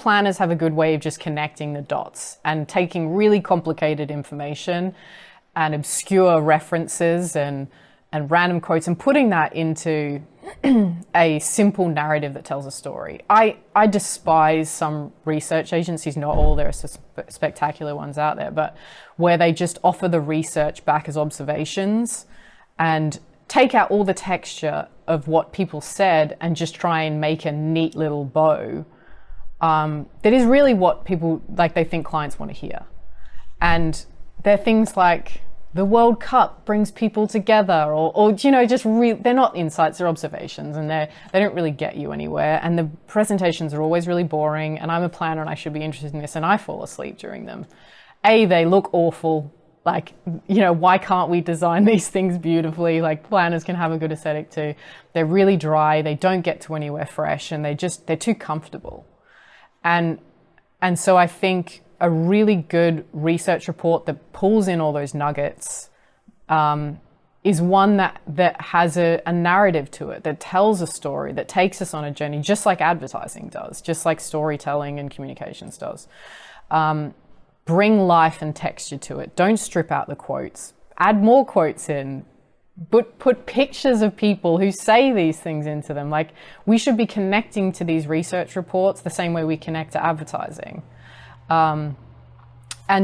planners have a good way of just connecting the dots and taking really complicated information and obscure references and random quotes and putting that into a simple narrative that tells a story. I despise some research agencies, not all, there are spectacular ones out there, but where they just offer the research back as observations and take out all the texture of what people said and just try and make a neat little bow. That is really what people, like, they think clients want to hear. And they're things like, the World Cup brings people together, or you know, just they're not insights, they're observations, and they don't really get you anywhere. And the presentations are always really boring, and I'm a planner and I should be interested in this, and I fall asleep during them. They look awful. Like, you know, why can't we design these things beautifully? Like, planners can have a good aesthetic too. They're really dry, they don't get to anywhere fresh, and they're too comfortable. And so I think a really good research report that pulls in all those nuggets is one that has a narrative to it, that tells a story, that takes us on a journey, just like advertising does, just like storytelling and communications does. Bring life and texture to it. Don't strip out the quotes. Add more quotes in. But put pictures of people who say these things into them. Like, we should be connecting to these research reports the same way we connect to advertising. And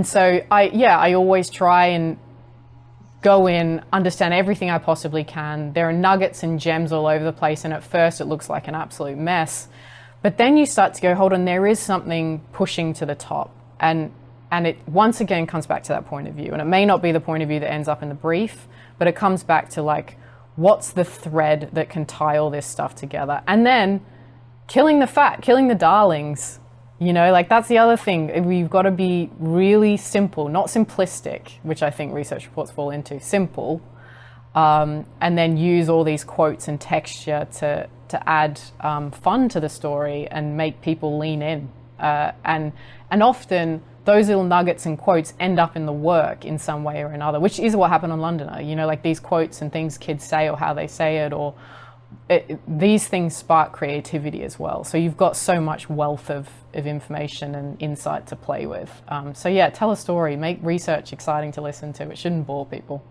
so I always try and go in, understand everything I possibly can. There are nuggets and gems all over the place, and at first it looks like an absolute mess. But then you start to go, hold on, there is something pushing to the top. And it once again comes back to that point of view. And it may not be the point of view that ends up in the brief, but it comes back to, like, what's the thread that can tie all this stuff together? And then killing the darlings. You know, like, that's the other thing. We've got to be really simple, not simplistic, which I think research reports fall into. Simple. And then use all these quotes and texture to add fun to the story and make people lean in. And often those little nuggets and quotes end up in the work in some way or another, which is what happened on Londoner. You know, like, these quotes and things kids say or how they say it, or these things spark creativity as well. So you've got so much wealth of information and insight to play with. So yeah, tell a story, make research exciting to listen to. It shouldn't bore people.